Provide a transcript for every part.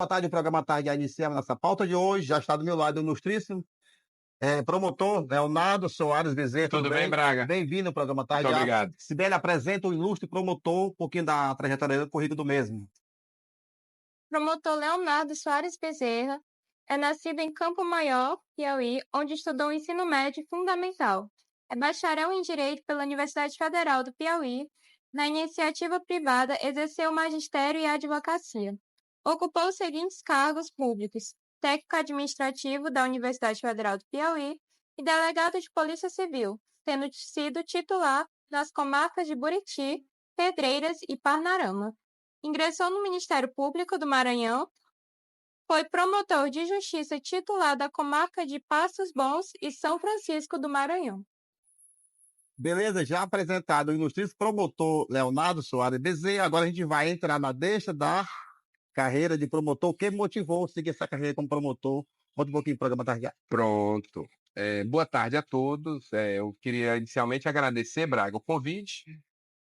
Boa tarde, o programa Tarde já iniciamos nossa pauta de hoje. Já está do meu lado o ilustríssimo promotor Leonardo Soares Bezerra. Tudo bem, Braga? Bem-vindo ao programa Tarde. Muito obrigado. Sibeli apresenta o ilustre promotor, um pouquinho da trajetória do currículo do mesmo. Promotor Leonardo Soares Bezerra é nascido em Campo Maior, Piauí, onde estudou o ensino médio fundamental. É bacharel em Direito pela Universidade Federal do Piauí. Na iniciativa privada, exerceu magistério e advocacia. Ocupou os seguintes cargos públicos: técnico administrativo da Universidade Federal do Piauí e delegado de Polícia Civil, tendo sido titular nas comarcas de Buriti, Pedreiras e Parnarama. Ingressou no Ministério Público do Maranhão, foi promotor de justiça titular da comarca de Passos Bons e São Francisco do Maranhão. Beleza, já apresentado o ilustríssimo promotor Leonardo Soares Bezerra. Agora a gente vai entrar na deixa da carreira de promotor. O que motivou a seguir essa carreira como promotor? Conta um pouquinho do programa Tarde. Pronto. Boa tarde a todos. Eu queria inicialmente agradecer, Braga, o convite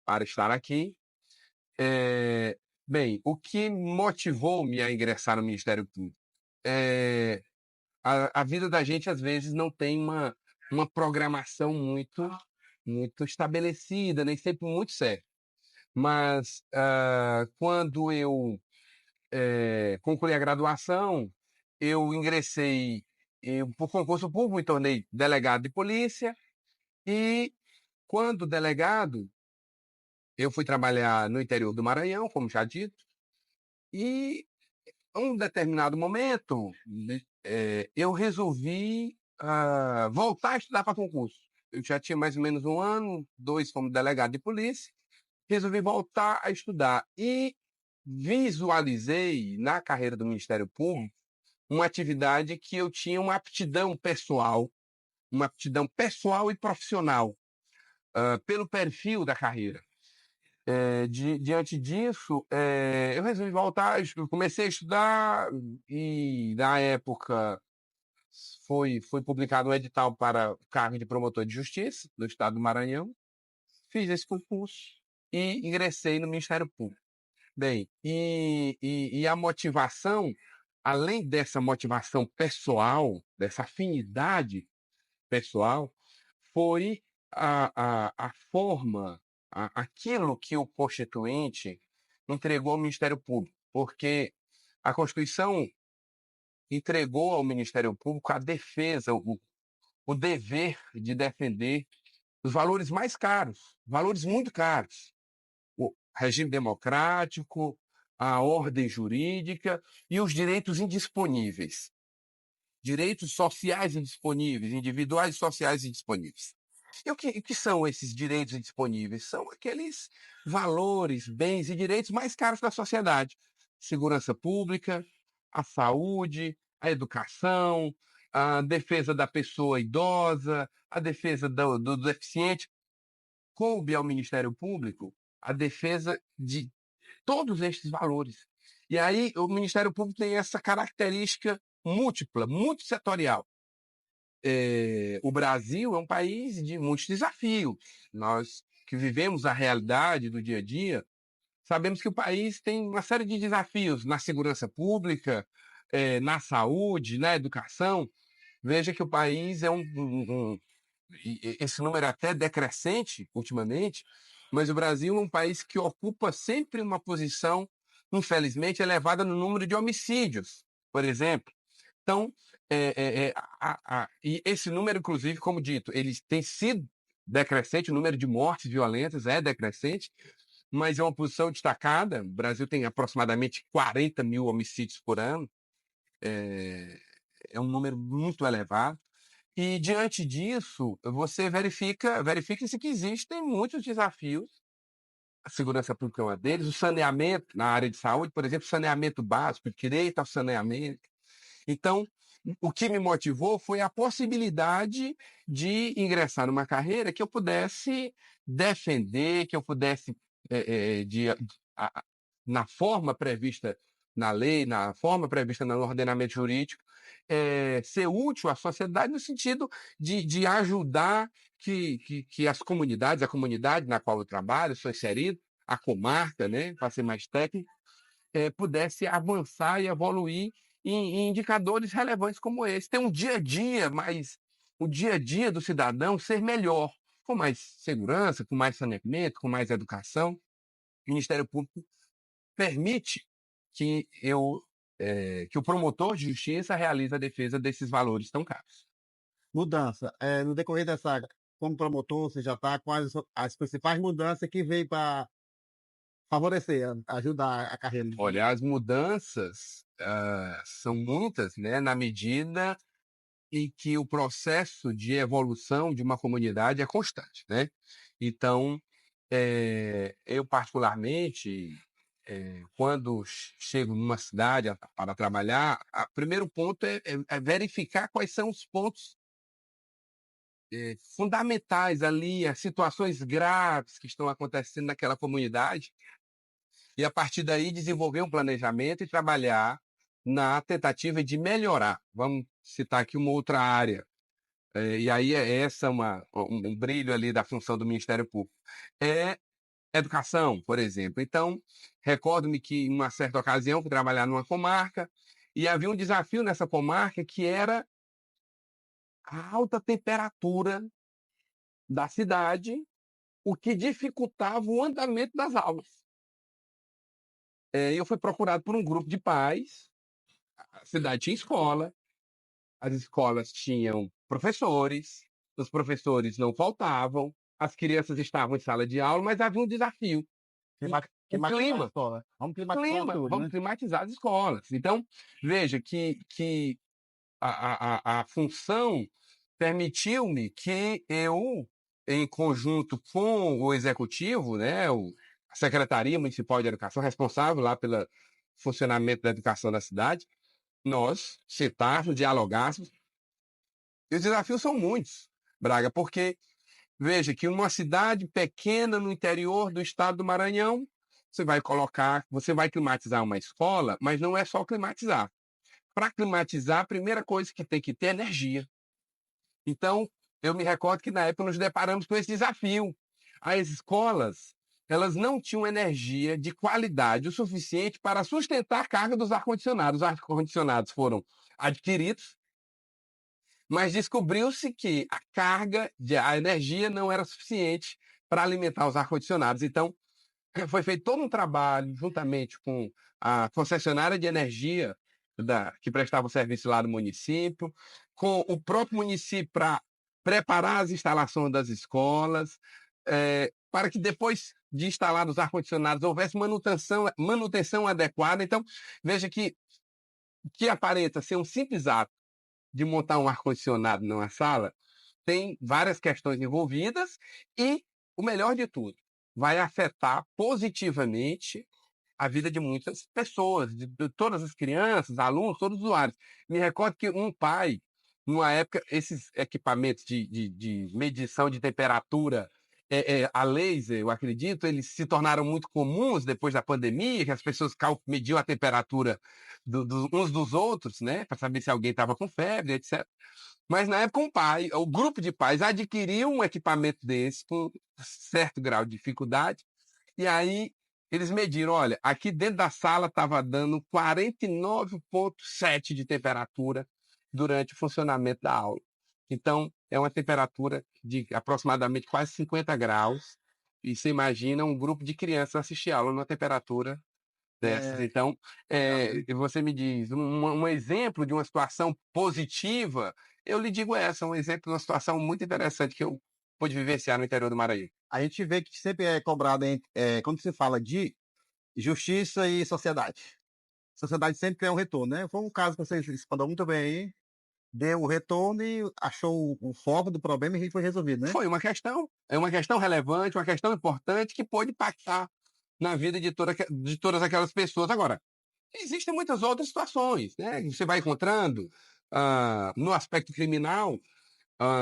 para estar aqui. Bem, o que motivou-me a ingressar no Ministério Público? A vida da gente, às vezes, não tem uma programação muito estabelecida, nem sempre muito certa. Mas quando eu concluí a graduação, eu ingressei por concurso público, me tornei delegado de polícia e, quando delegado, eu fui trabalhar no interior do Maranhão, como já dito, e em um determinado momento eu resolvi voltar a estudar para concurso. Eu já tinha mais ou menos 1 ano, 2 como delegado de polícia, resolvi voltar a estudar e visualizei na carreira do Ministério Público uma atividade que eu tinha uma aptidão pessoal e profissional, pelo perfil da carreira. Diante disso, eu resolvi voltar, eu comecei a estudar e, na época, foi publicado um edital para o cargo de promotor de justiça do Estado do Maranhão. Fiz esse concurso e ingressei no Ministério Público. Bem, e a motivação, além dessa motivação pessoal, dessa afinidade pessoal, foi a forma, aquilo que o Constituinte entregou ao Ministério Público, porque a Constituição entregou ao Ministério Público a defesa, o dever de defender os valores mais caros, valores muito caros: o regime democrático, a ordem jurídica e os direitos indisponíveis. Direitos sociais indisponíveis, individuais e sociais indisponíveis. E o que são esses direitos indisponíveis? São aqueles valores, bens e direitos mais caros da sociedade: segurança pública, a saúde, a educação, a defesa da pessoa idosa, a defesa do deficiente. Coube ao Ministério Público a defesa de todos estes valores. E aí o Ministério Público tem essa característica múltipla, muito setorial. O Brasil é um país de muitos desafios. Nós que vivemos a realidade do dia a dia, sabemos que o país tem uma série de desafios na segurança pública, na saúde, na educação. Veja que o país é esse número é até decrescente ultimamente, mas o Brasil é um país que ocupa sempre uma posição, infelizmente, elevada no número de homicídios, por exemplo. Então, e esse número, inclusive, como dito, ele tem sido decrescente, o número de mortes violentas é decrescente, mas é uma posição destacada. O Brasil tem aproximadamente 40 mil homicídios por ano, é um número muito elevado. E, diante disso, você verifica-se que existem muitos desafios. A segurança pública é uma deles, o saneamento na área de saúde, por exemplo, saneamento básico, direito ao saneamento. Então, o que me motivou foi a possibilidade de ingressar numa carreira que eu pudesse defender, que eu pudesse, na forma prevista na lei, na forma prevista no ordenamento jurídico, ser útil à sociedade no sentido de ajudar que as comunidades, a comunidade na qual eu trabalho, sou inserido, a comarca, né, para ser mais técnico, pudesse avançar e evoluir em indicadores relevantes como esse. Ter um dia a dia, mas o dia a dia do cidadão ser melhor, com mais segurança, com mais saneamento, com mais educação. O Ministério Público permite que que o promotor de justiça realize a defesa desses valores tão caros. Mudança. No decorrer dessa, como promotor, você já está com as principais mudanças que veio para favorecer, ajudar a carreira. Olha, as mudanças são muitas, né, na medida em que o processo de evolução de uma comunidade é constante, né? Então, eu particularmente, quando chego numa cidade para trabalhar, o primeiro ponto é verificar quais são os pontos fundamentais ali, as situações graves que estão acontecendo naquela comunidade, e a partir daí desenvolver um planejamento e trabalhar na tentativa de melhorar. Vamos citar aqui uma outra área, e aí é essa um brilho ali da função do Ministério Público. É educação, por exemplo. Então, recordo-me que em uma certa ocasião fui trabalhar numa comarca e havia um desafio nessa comarca que era a alta temperatura da cidade, o que dificultava o andamento das aulas. Eu fui procurado por um grupo de pais, a cidade tinha escola, as escolas tinham professores, os professores não faltavam, as crianças estavam em sala de aula, mas havia um desafio. Climatizar a escola. Vamos climatizar tudo, Vamos né? climatizar as escolas. Então, veja que a função permitiu-me que eu, em conjunto com o executivo, né, a Secretaria Municipal de Educação, responsável lá pelo funcionamento da educação da cidade, nós sentássemos, dialogássemos. E os desafios são muitos, Braga, porque veja que uma cidade pequena no interior do estado do Maranhão, você vai climatizar uma escola, mas não é só climatizar. Para climatizar, a primeira coisa que tem que ter é energia. Então, eu me recordo que na época nos deparamos com esse desafio. As escolas, elas não tinham energia de qualidade o suficiente para sustentar a carga dos ar-condicionados. Os ar-condicionados foram adquiridos, mas descobriu-se que a energia não era suficiente para alimentar os ar-condicionados. Então, foi feito todo um trabalho juntamente com a concessionária de energia que prestava o serviço lá no município, com o próprio município para preparar as instalações das escolas, para que depois de instalar os ar-condicionados houvesse manutenção adequada. Então, veja que aparenta ser um simples ato de montar um ar-condicionado numa sala, tem várias questões envolvidas e, o melhor de tudo, vai afetar positivamente a vida de muitas pessoas, de todas as crianças, alunos, todos os usuários. Me recordo que um pai, numa época, esses equipamentos de medição de temperatura a laser, eu acredito, eles se tornaram muito comuns depois da pandemia, que as pessoas mediam a temperatura uns dos outros, né, para saber se alguém estava com febre, etc. Mas na época o grupo de pais adquiriu um equipamento desse com certo grau de dificuldade, e aí eles mediram, olha, aqui dentro da sala estava dando 49,7 de temperatura durante o funcionamento da aula. Então, é uma temperatura de aproximadamente quase 50 graus, e você imagina um grupo de crianças assistir a aula numa temperatura dessas. Então, você me diz, um exemplo de uma situação positiva, eu lhe digo um exemplo de uma situação muito interessante que eu pude vivenciar no interior do Maranhão. A gente vê que sempre é cobrado quando se fala de justiça e sociedade. Sociedade sempre tem um retorno, né? Foi um caso que você expandou muito bem aí, deu o retorno e achou o foco do problema e a gente foi resolvido, né? Foi uma questão relevante, uma questão importante que pôde impactar na vida de todas aquelas pessoas. Agora, existem muitas outras situações, né? Você vai encontrando no aspecto criminal,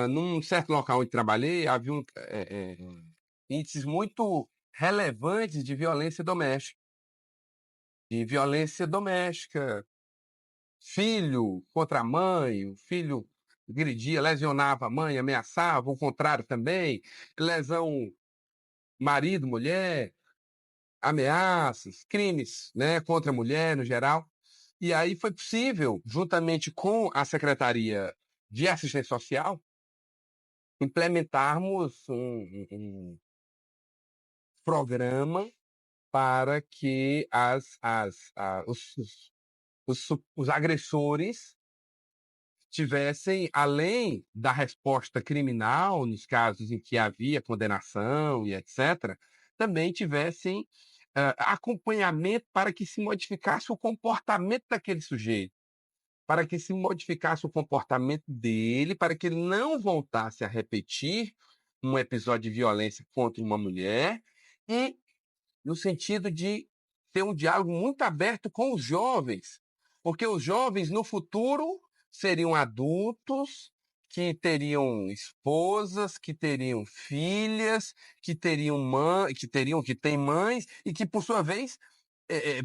num certo local onde trabalhei, havia índices muito relevantes de violência doméstica. De violência doméstica, filho contra a mãe, o filho agredia, lesionava a mãe, ameaçava, o contrário também, lesão marido, mulher. ameaças, crimes, né, contra a mulher no geral. E aí foi possível, juntamente com a Secretaria de Assistência Social, implementarmos um programa para que os agressores tivessem, além da resposta criminal, nos casos em que havia condenação e etc., também tivessem acompanhamento para que se modificasse o comportamento daquele sujeito, para que se modificasse o comportamento dele, para que ele não voltasse a repetir um episódio de violência contra uma mulher, e no sentido de ter um diálogo muito aberto com os jovens, porque os jovens no futuro seriam adultos que teriam esposas, que teriam filhas, que teriam que têm mães e que por sua vez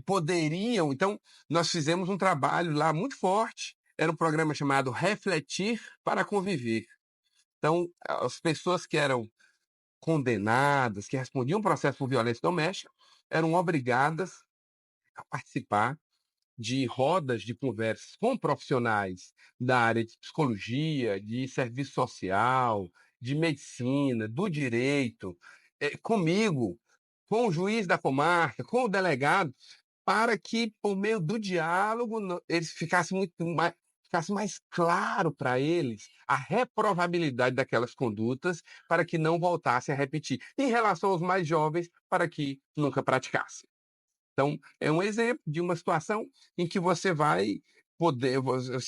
poderiam. Então, nós fizemos um trabalho lá muito forte. Era um programa chamado Refletir para Conviver. Então, as pessoas que eram condenadas, que respondiam processo por violência doméstica, eram obrigadas a participar de rodas de conversas com profissionais da área de psicologia, de serviço social, de medicina, do direito, comigo, com o juiz da comarca, com o delegado, para que, por meio do diálogo, eles ficasse mais claro para eles a reprovabilidade daquelas condutas para que não voltassem a repetir. Em relação aos mais jovens, para que nunca praticassem. Então, é um exemplo de uma situação em que você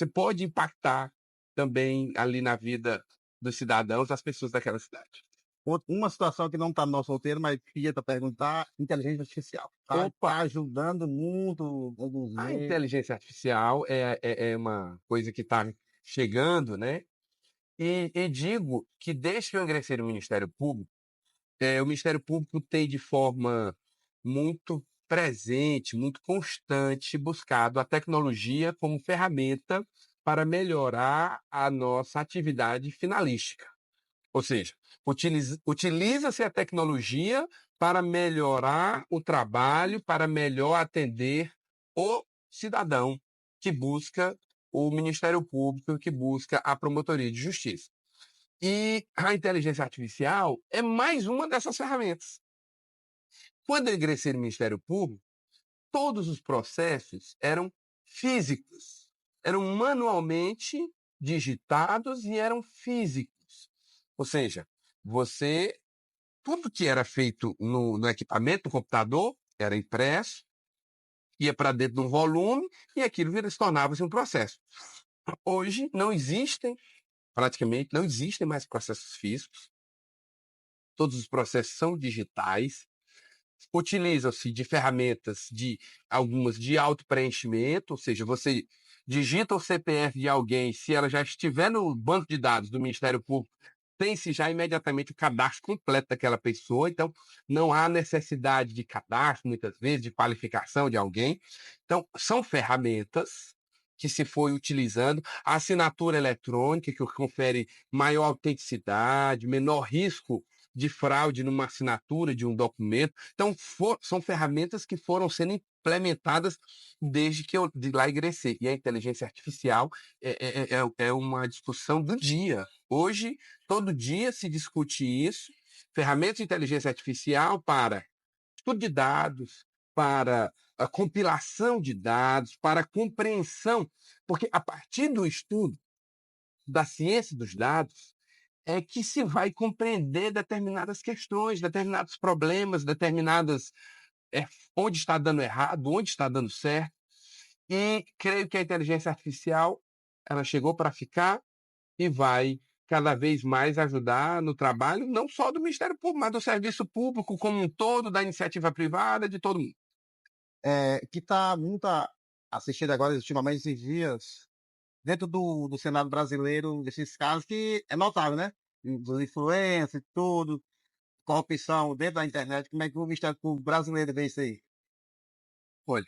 pode impactar também ali na vida dos cidadãos, das pessoas daquela cidade. Uma situação que não está no nosso roteiro, mas queria te perguntar, inteligência artificial. Tá Opa! ajudando muito alguns A meios. inteligência artificial é uma coisa que está chegando, né? E digo que desde que eu ingressei no Ministério Público, o Ministério Público tem de forma muito presente, muito constante, buscado a tecnologia como ferramenta para melhorar a nossa atividade finalística. Ou seja, utiliza-se a tecnologia para melhorar o trabalho, para melhor atender o cidadão que busca o Ministério Público, que busca a Promotoria de Justiça. E a inteligência artificial é mais uma dessas ferramentas. Quando eu ingressei no Ministério Público, todos os processos eram físicos, eram manualmente digitados e eram físicos. Ou seja, tudo que era feito no equipamento, no computador, era impresso, ia para dentro de um volume e aquilo se tornava-se um processo. Hoje praticamente não existem mais processos físicos, todos os processos são digitais, utilizam-se de ferramentas algumas de auto-preenchimento, ou seja, você digita o CPF de alguém, se ela já estiver no banco de dados do Ministério Público, tem-se já imediatamente o cadastro completo daquela pessoa, então não há necessidade de cadastro, muitas vezes, de qualificação de alguém. Então, são ferramentas que se foi utilizando, a assinatura eletrônica, que confere maior autenticidade, menor risco de fraude numa assinatura de um documento. Então, são ferramentas que foram sendo implementadas desde que eu de lá ingressei. E a inteligência artificial é uma discussão do dia. Hoje, todo dia se discute isso. Ferramentas de inteligência artificial para estudo de dados, para a compilação de dados, para a compreensão, porque a partir do estudo da ciência dos dados, é que se vai compreender determinadas questões, determinados problemas, onde está dando errado, onde está dando certo. E creio que a inteligência artificial ela chegou para ficar e vai cada vez mais ajudar no trabalho, não só do Ministério Público, mas do serviço público como um todo, da iniciativa privada, de todo mundo. Que está muito assistido agora, ultimamente, esses dias, dentro do Senado brasileiro, esses casos que é notável, né? Dos influencers, tudo, corrupção dentro da internet. Como é que o Ministério Público brasileiro vê isso aí? Olha,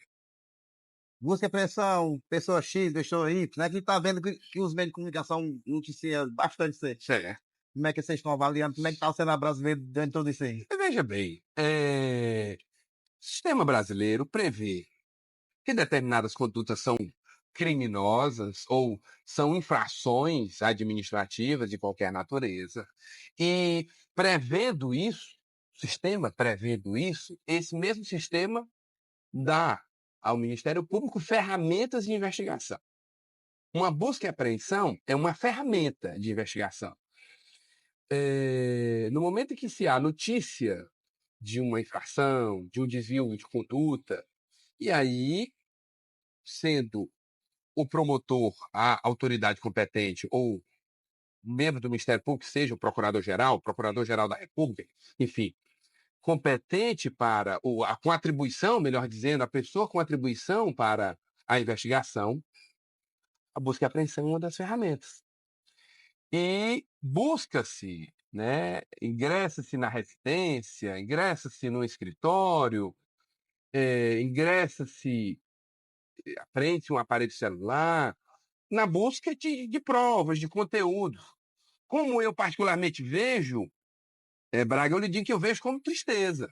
Busca pressão, pessoa X, pessoa Y, né? Que está vendo que os meios de comunicação noticiam bastante isso aí. certo. Como é que vocês estão avaliando? Como é que está o Senado brasileiro dentro de tudo isso aí? Veja bem, sistema brasileiro prevê que determinadas condutas são criminosas ou são infrações administrativas de qualquer natureza. E prevendo isso, esse mesmo sistema dá ao Ministério Público ferramentas de investigação. Uma busca e apreensão é uma ferramenta de investigação. No momento em que se há notícia de uma infração, de um desvio de conduta, e aí, sendo o promotor a autoridade competente ou membro do Ministério Público, seja o procurador-geral da República, enfim, competente para, ou com atribuição, melhor dizendo, a pessoa com atribuição para a investigação, a busca e apreensão é uma das ferramentas. E busca-se, né, ingressa-se na residência, ingressa-se no escritório, ingressa-se, apreende-se um aparelho celular, na busca de provas, de conteúdos. Como eu particularmente vejo, Braga, eu lhe digo que eu vejo como tristeza.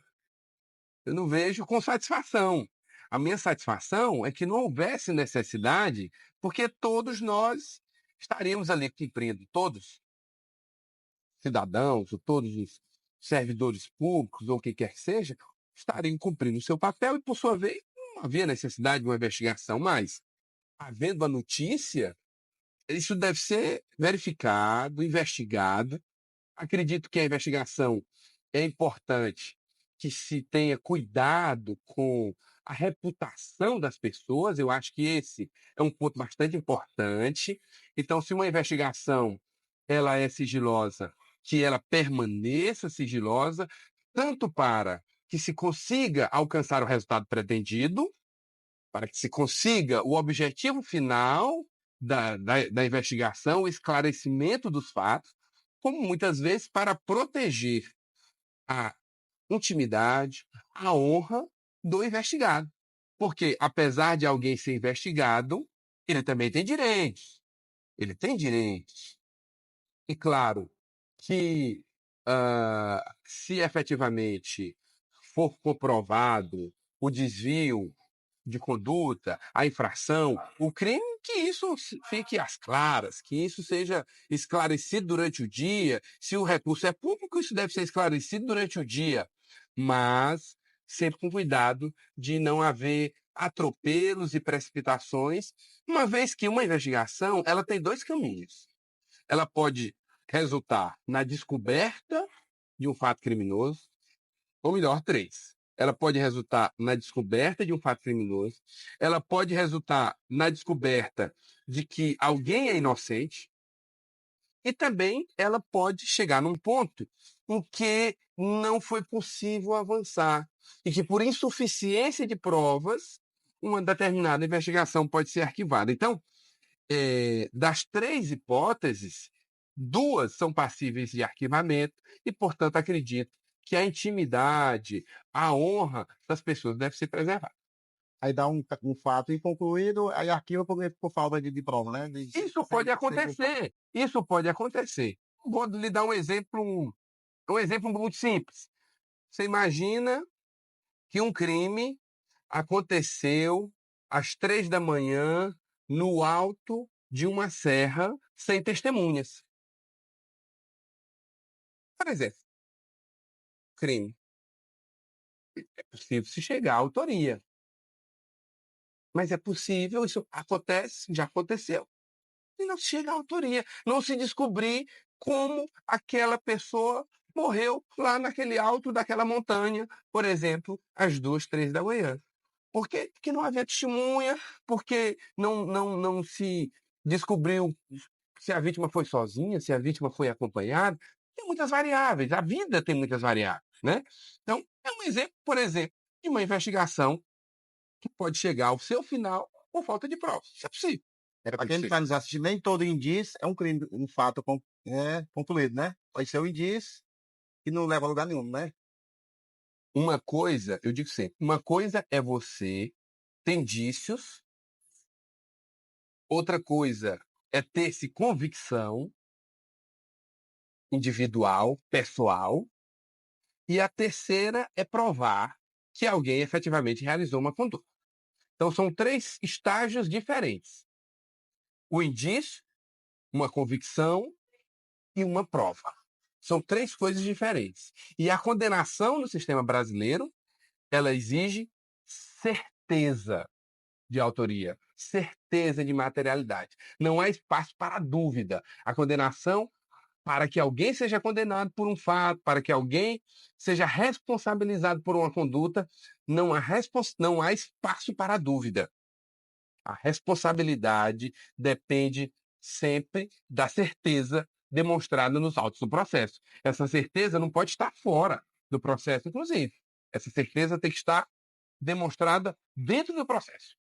Eu não vejo com satisfação. A minha satisfação é que não houvesse necessidade, porque todos nós estaríamos ali cumprindo, todos cidadãos, ou todos os servidores públicos, ou o que quer que seja, estariam cumprindo o seu papel e, por sua vez, não havia necessidade de uma investigação. Mas, havendo a notícia, isso deve ser verificado, investigado. Acredito que a investigação é importante que se tenha cuidado com a reputação das pessoas. Eu acho que esse é um ponto bastante importante. Então, se uma investigação ela é sigilosa, que ela permaneça sigilosa, tanto para que se consiga alcançar o resultado pretendido, para que se consiga o objetivo final da investigação, o esclarecimento dos fatos, como muitas vezes para proteger a intimidade, a honra do investigado. Porque, apesar de alguém ser investigado, ele também tem direitos. Ele tem direitos. E claro que, se efetivamente for comprovado o desvio de conduta, a infração, o crime, que isso fique às claras, que isso seja esclarecido durante o dia. Se o recurso é público, isso deve ser esclarecido durante o dia, mas sempre com cuidado de não haver atropelos e precipitações, uma vez que uma investigação ela tem dois caminhos. Ela pode resultar na descoberta de um fato criminoso, ou melhor, três. Ela pode resultar na descoberta de um fato criminoso, ela pode resultar na descoberta de que alguém é inocente, e também ela pode chegar num ponto em que não foi possível avançar, e que por insuficiência de provas, uma determinada investigação pode ser arquivada. Então, das três hipóteses, duas são passíveis de arquivamento e, portanto, acredito que a intimidade, a honra das pessoas deve ser preservada. Aí dá um fato inconcluído, aí arquiva por falta de prova, né? Isso pode acontecer. Isso pode acontecer. Vou lhe dar um exemplo muito simples. Você imagina que um crime aconteceu às 3 da manhã no alto de uma serra sem testemunhas. Por exemplo, crime. É possível se chegar à autoria. Mas é possível, isso acontece, já aconteceu, e não se chega à autoria. Não se descobrir como aquela pessoa morreu lá naquele alto daquela montanha, por exemplo, às 2, 3 da manhã. Por quê? Porque não havia testemunha, porque não se descobriu se a vítima foi sozinha, se a vítima foi acompanhada. Tem muitas variáveis, a vida tem muitas variáveis, né? Então, é um exemplo, por exemplo, de uma investigação que pode chegar ao seu final por falta de provas. Isso é possível. Para quem está nos assistindo, nem todo indício é um crime, um fato concluído, né? Pode ser um indício que não leva a lugar nenhum, né? Uma coisa, eu digo sempre, uma coisa é você ter indícios, outra coisa é ter-se convicção individual, pessoal, e a terceira é provar que alguém efetivamente realizou uma conduta. Então, são 3 estágios diferentes: o indício, uma convicção e uma prova. São 3 coisas diferentes. E a condenação no sistema brasileiro, ela exige certeza de autoria, certeza de materialidade. Não há espaço para dúvida. A condenação, para que alguém seja condenado por um fato, para que alguém seja responsabilizado por uma conduta, não há espaço para dúvida. A responsabilidade depende sempre da certeza demonstrada nos autos do processo. Essa certeza não pode estar fora do processo, inclusive. Essa certeza tem que estar demonstrada dentro do processo.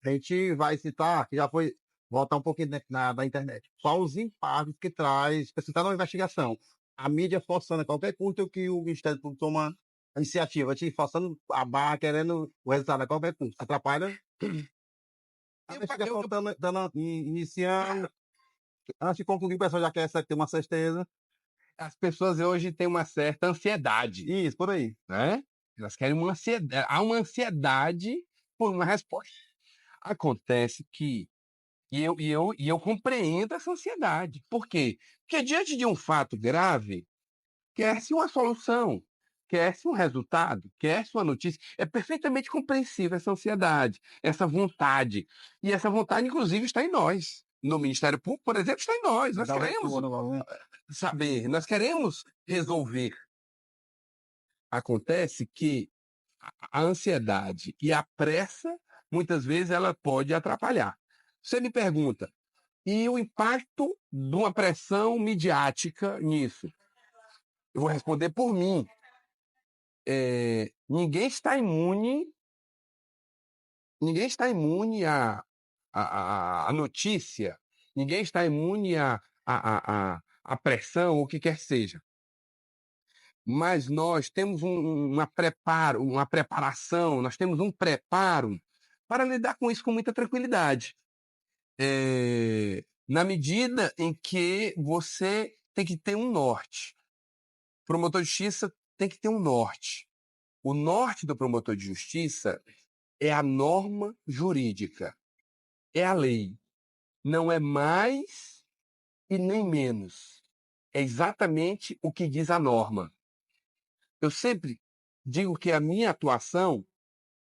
A gente vai citar, que já foi, voltar um pouquinho da internet, só os impactos que traz, para citar uma investigação, a mídia forçando a qualquer custo que o Ministério Público toma a iniciativa, te forçando a barra, querendo o resultado a qualquer custo. Atrapalha a investigação iniciando. Antes de concluir, o pessoal já quer ter uma certeza. As pessoas hoje têm uma certa ansiedade, Isso, por aí. né? Elas querem uma ansiedade, há uma ansiedade por uma resposta. Acontece que, e eu compreendo essa ansiedade. Por quê? Porque diante de um fato grave, quer-se uma solução, quer-se um resultado, quer-se uma notícia. É perfeitamente compreensível essa ansiedade, essa vontade. E essa vontade, inclusive, está em nós. No Ministério Público, por exemplo, está em nós. Nós Dá o queremos retorno, né? saber, nós queremos resolver. Acontece que a ansiedade e a pressa, muitas vezes, ela pode atrapalhar. Você me pergunta, e o impacto de uma pressão midiática nisso? Eu vou responder por mim. Ninguém está imune à notícia, ninguém está imune à pressão, ou o que quer que seja. Mas nós temos uma preparação, nós temos um preparo para lidar com isso com muita tranquilidade. Na medida em que você tem que ter um norte. O promotor de justiça tem que ter um norte. O norte do promotor de justiça é a norma jurídica, é a lei. Não é mais e nem menos. É exatamente o que diz a norma. Eu sempre digo que a minha atuação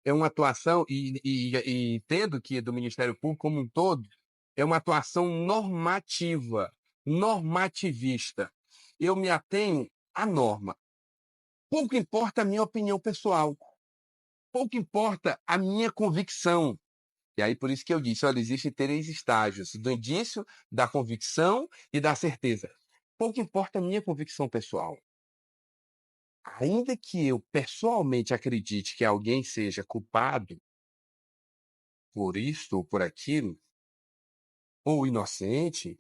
é uma atuação, e entendo que do Ministério Público como um todo, é uma atuação normativa, normativista. Eu me atenho à norma. Pouco importa a minha opinião pessoal, pouco importa a minha convicção. E aí, por isso que eu disse, olha, existem 3 estágios, do indício, da convicção e da certeza. Pouco importa a minha convicção pessoal. Ainda que eu pessoalmente acredite que alguém seja culpado por isto ou por aquilo, ou inocente,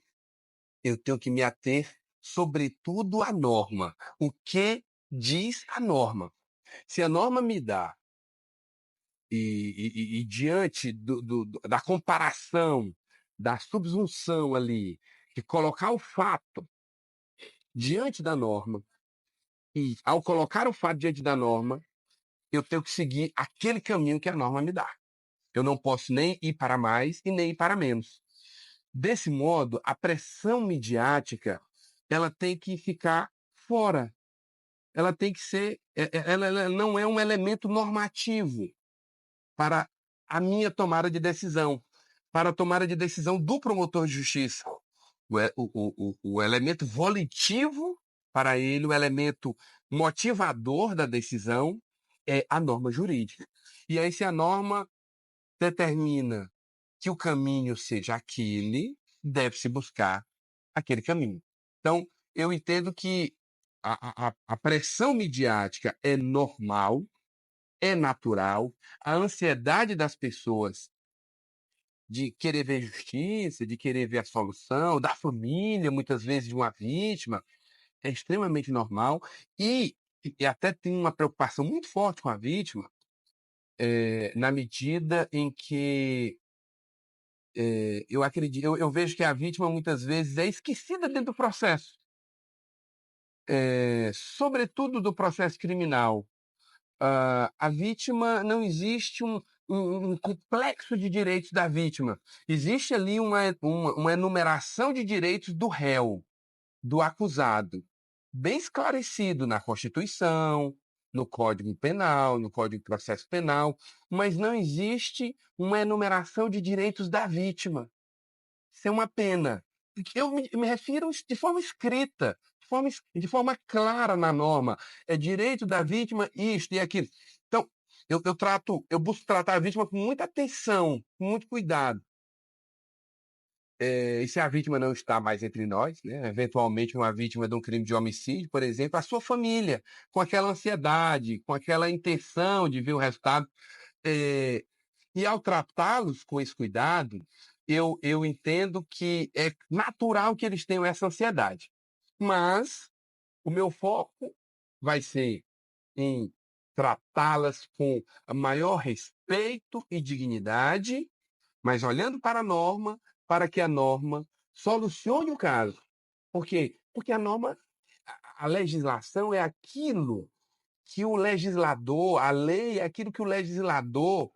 eu tenho que me ater, sobretudo, à norma. O que diz a norma? Se a norma me dá, e diante da comparação, da subsunção ali, de colocar o fato diante da norma, e ao colocar o fato diante da norma, eu tenho que seguir aquele caminho que a norma me dá. Eu não posso nem ir para mais e nem ir para menos. Desse modo, a pressão midiática, ela tem que ficar fora. Ela tem que ser, ela não é um elemento normativo para a minha tomada de decisão, para a tomada de decisão do promotor de justiça. O elemento volitivo para ele, o elemento motivador da decisão é a norma jurídica. E aí, se a norma determina que o caminho seja aquele, deve-se buscar aquele caminho. Então, eu entendo que a pressão midiática é normal, é natural, a ansiedade das pessoas de querer ver justiça, de querer ver a solução, da família, muitas vezes, de uma vítima, é extremamente normal e até tem uma preocupação muito forte com a vítima, na medida em que eu acredito, eu vejo que a vítima muitas vezes é esquecida dentro do processo, sobretudo do processo criminal. a vítima, não existe um complexo de direitos da vítima. Existe ali uma enumeração de direitos do réu, do acusado, bem esclarecido na Constituição, no Código Penal, no Código de Processo Penal, mas não existe uma enumeração de direitos da vítima. Isso é uma pena. Eu me refiro de forma escrita, de forma clara na norma. É direito da vítima isto e aquilo. Então, eu busco tratar a vítima com muita atenção, com muito cuidado. E se a vítima não está mais entre nós, né? Eventualmente uma vítima de um crime de homicídio, por exemplo, a sua família, com aquela ansiedade, com aquela intenção de ver o resultado. E ao tratá-los com esse cuidado, eu entendo que é natural que eles tenham essa ansiedade. Mas o meu foco vai ser em tratá-las com maior respeito e dignidade, mas olhando para a norma, para que a norma solucione o caso. Por quê? Porque a norma, a legislação é aquilo que o legislador, a lei é aquilo que o legislador,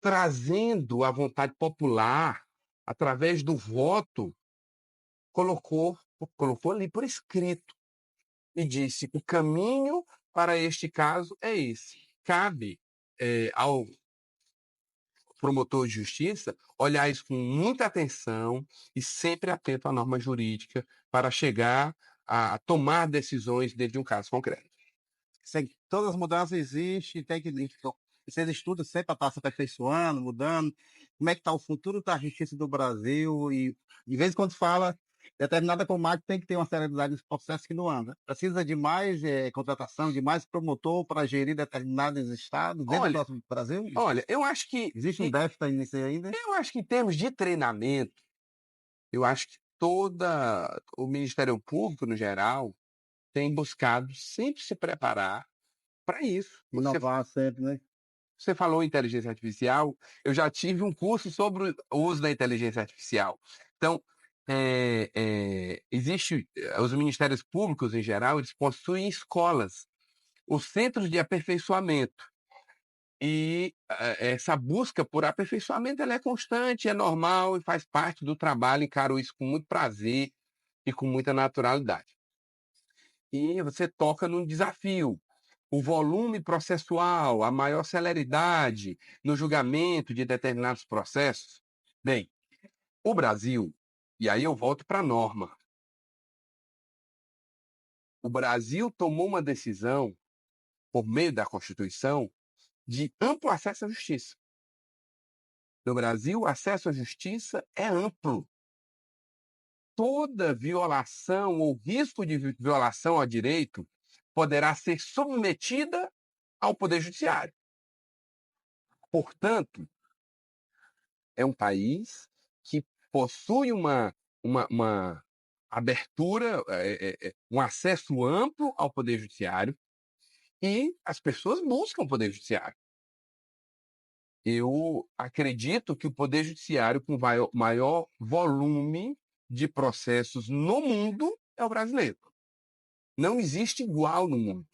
trazendo a vontade popular, através do voto, colocou ali por escrito e disse: o caminho para este caso é esse. Cabe ao promotor de justiça olhar isso com muita atenção e sempre atento à norma jurídica para chegar a tomar decisões dentro de um caso concreto. Todas as mudanças existem, tem que vocês estudam sempre para estar se aperfeiçoando, mudando. Como é que está o futuro da justiça do Brasil? E de vez em quando fala, determinada comarca tem que ter uma celeridade nesse processo que não anda. Precisa de mais contratação, de mais promotor para gerir determinados estados dentro do Brasil? Olha, eu acho que existe um déficit nisso aí ainda? Eu acho que em termos de treinamento, eu acho que o Ministério Público, no geral, tem buscado sempre se preparar para isso. Inovar sempre, né? Você falou em inteligência artificial, eu já tive um curso sobre o uso da inteligência artificial. Então, os ministérios públicos, em geral, eles possuem escolas, os centros de aperfeiçoamento. E essa busca por aperfeiçoamento ela é constante, é normal e faz parte do trabalho. Encaro isso com muito prazer e com muita naturalidade. E você toca num desafio. O volume processual, a maior celeridade no julgamento de determinados processos. Bem, o Brasil, e aí eu volto para a norma. O Brasil tomou uma decisão, por meio da Constituição, de amplo acesso à justiça. No Brasil, o acesso à justiça é amplo. Toda violação ou risco de violação ao direito poderá ser submetida ao Poder Judiciário. Portanto, é um país que possui uma abertura, um acesso amplo ao Poder Judiciário e as pessoas buscam o Poder Judiciário. Eu acredito que o Poder Judiciário com maior volume de processos no mundo é o brasileiro. Não existe igual no mundo.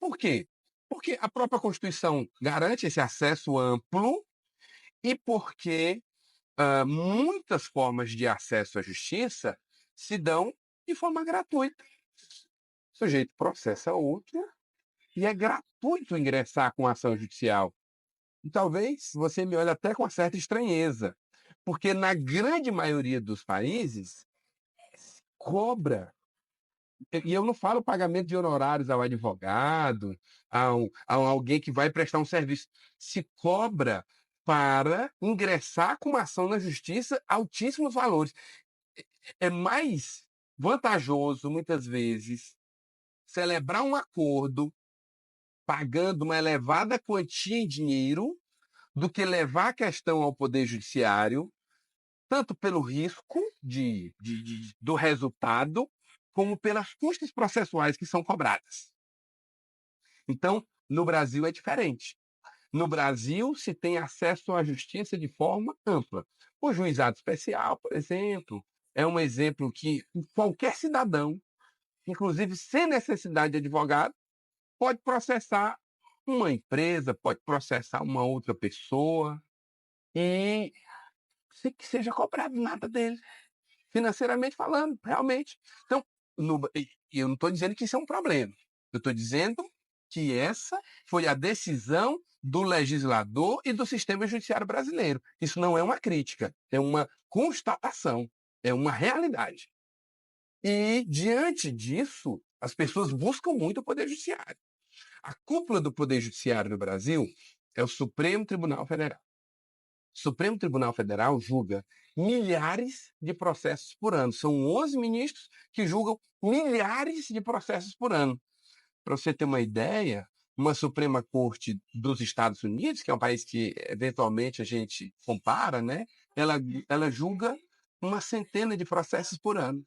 Por quê? Porque a própria Constituição garante esse acesso amplo e porque muitas formas de acesso à justiça se dão de forma gratuita. O sujeito processa outro e é gratuito ingressar com ação judicial. E talvez você me olhe até com uma certa estranheza, porque na grande maioria dos países cobra. E eu não falo pagamento de honorários ao advogado, a alguém que vai prestar um serviço. Se cobra para ingressar com uma ação na justiça altíssimos valores. É mais vantajoso, muitas vezes, celebrar um acordo pagando uma elevada quantia em dinheiro do que levar a questão ao Poder Judiciário, tanto pelo risco do resultado, como pelas custas processuais que são cobradas. Então, no Brasil é diferente. No Brasil, se tem acesso à justiça de forma ampla. O juizado especial, por exemplo, é um exemplo que qualquer cidadão, inclusive sem necessidade de advogado, pode processar Uma empresa pode processar uma outra pessoa e sem que seja cobrado nada dele, financeiramente falando, realmente. Então, eu não estou dizendo que isso é um problema. Eu estou dizendo que essa foi a decisão do legislador e do sistema judiciário brasileiro. Isso não é uma crítica, é uma constatação, é uma realidade. E, diante disso, as pessoas buscam muito o Poder Judiciário. A cúpula do Poder Judiciário no Brasil é o Supremo Tribunal Federal. O Supremo Tribunal Federal julga milhares de processos por ano. São 11 ministros que julgam milhares de processos por ano. Para você ter uma ideia, uma Suprema Corte dos Estados Unidos, que é um país que eventualmente a gente compara, né? Ela julga uma centena de processos por ano.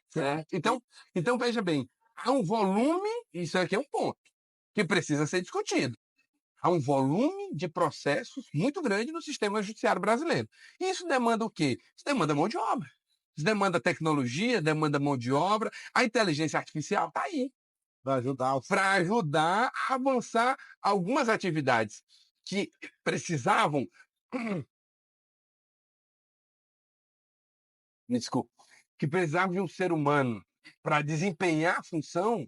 Certo? Então, veja bem, há um volume, isso aqui é um ponto, que precisa ser discutido. Há um volume de processos muito grande no sistema judiciário brasileiro. E isso demanda o quê? Isso demanda mão de obra. Isso demanda tecnologia, demanda mão de obra. A inteligência artificial está aí para ajudar a avançar algumas atividades que precisavam. Desculpa. Que precisavam de um ser humano para desempenhar a função.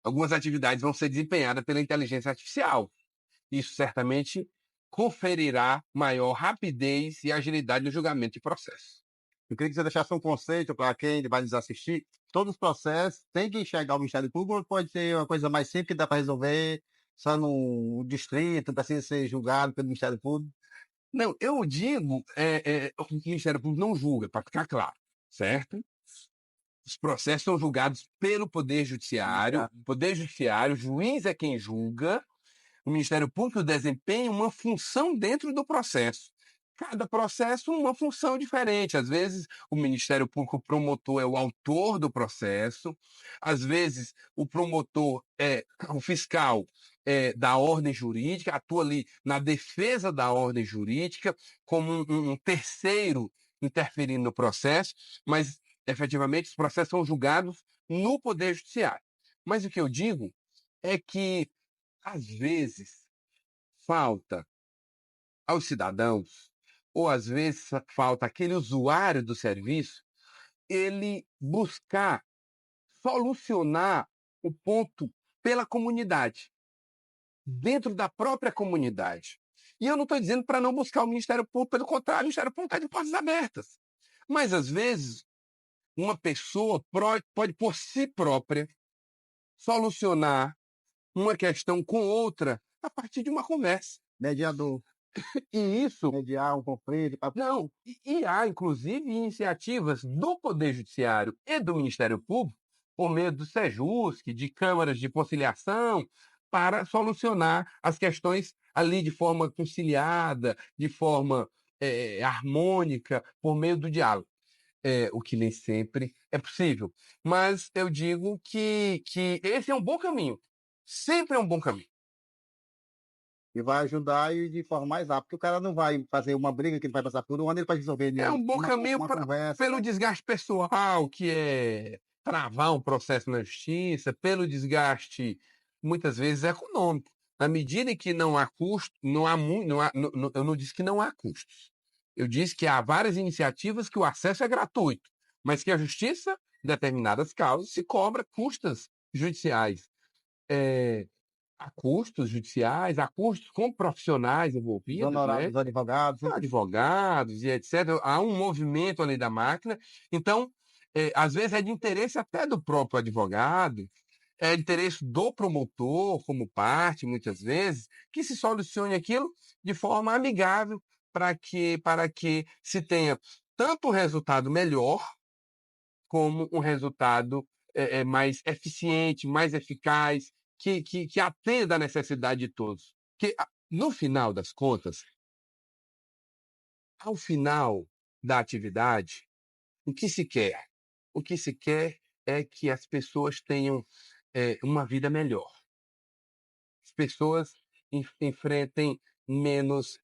Algumas atividades vão ser desempenhadas pela inteligência artificial. Isso certamente conferirá maior rapidez e agilidade no julgamento de processo. Eu queria que você deixasse um conceito para quem vai nos assistir. Todos os processos têm que enxergar o Ministério Público ou pode ser uma coisa mais simples que dá para resolver só no distrito, não precisa ser julgado pelo Ministério Público? Não, eu digo, o Ministério Público não julga, para ficar claro, certo? Os processos são julgados pelo Poder Judiciário. O Poder Judiciário, o juiz é quem julga. O Ministério Público desempenha uma função dentro do processo. Cada processo, uma função diferente. Às vezes, o Ministério Público promotor é o autor do processo. Às vezes, o promotor o fiscal da ordem jurídica, atua ali na defesa da ordem jurídica, como um terceiro interferindo no processo, mas efetivamente os processos são julgados no Poder Judiciário. Mas o que eu digo é que, às vezes, falta aos cidadãos, ou às vezes falta aquele usuário do serviço, ele buscar solucionar o ponto pela comunidade, dentro da própria comunidade. E eu não estou dizendo para não buscar o Ministério Público, pelo contrário, o Ministério Público está de portas abertas. Mas, às vezes, uma pessoa pode, por si própria, solucionar uma questão com outra a partir de uma conversa. Mediador. E isso. Mediar um conflito. Não, e há, inclusive, iniciativas do Poder Judiciário e do Ministério Público, por meio do SEJUSC, de câmaras de conciliação, para solucionar as questões ali de forma conciliada, de forma harmônica, por meio do diálogo. O que nem sempre é possível. Mas eu digo que esse é um bom caminho. Sempre é um bom caminho. E vai ajudar e de forma mais rápida, porque o cara não vai fazer uma briga que ele vai passar por um ano, ele pode resolver É um bom caminho pelo desgaste pessoal, que é travar um processo na justiça, pelo desgaste, muitas vezes, econômico. Na medida em que não há custo, eu não disse que não há custos. Eu disse que há várias iniciativas que o acesso é gratuito, mas que a justiça, em determinadas causas, se cobra custas judiciais. Há custos judiciais, há custos com profissionais envolvidos, honorários dos advogados. Advogados e etc. Há um movimento ali da máquina. Então, às vezes é de interesse até do próprio advogado, é de interesse do promotor, como parte, muitas vezes, que se solucione aquilo de forma amigável para que se tenha tanto um resultado melhor, como um resultado mais eficiente, mais eficaz, que atenda à necessidade de todos. Que, no final das contas, ao final da atividade, o que se quer? O que se quer é que as pessoas tenham uma vida melhor. As pessoas enfrentem menos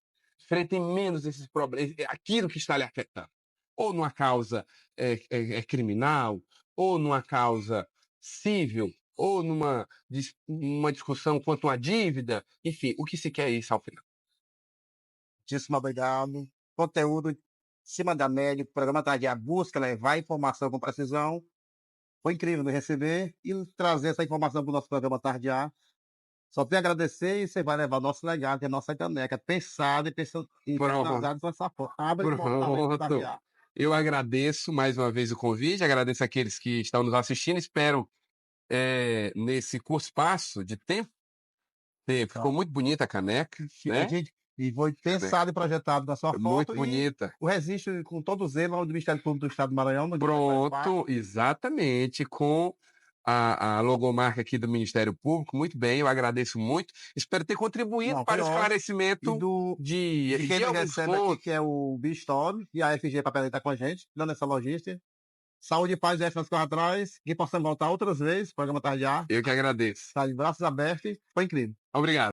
esses problemas, aquilo que está lhe afetando. Ou numa causa criminal, ou numa causa civil, ou numa discussão quanto a uma dívida, enfim, o que se quer é isso ao final. Muitíssimo obrigado. Conteúdo em cima da média, o programa Tarde A busca levar informação com precisão. Foi incrível me receber e trazer essa informação para o nosso programa Tarde A. Só tenho a agradecer e você vai levar o nosso legado, que é a nossa caneca, pensada e personalizada dessa forma. Abre Pronto. Eu agradeço mais uma vez o convite, agradeço aqueles que estão nos assistindo, espero nesse curto espaço de tempo, ficou muito bonita a caneca, né? E foi pensado e projetado na sua foto. Muito bonita. O registro com todos eles do Ministério Público do Estado do Maranhão. Pronto, exatamente, com a logomarca aqui do Ministério Público, muito bem, eu agradeço muito, espero ter contribuído para o esclarecimento de quem nos recebe aqui, que é o Bistore e a FG Papeleta está com a gente, dando essa logística. Saúde e paz, nas coisas atrás, que possamos voltar outras vezes, programa Tarde A. Eu que agradeço. Tá de braços abertos, foi incrível. Obrigado.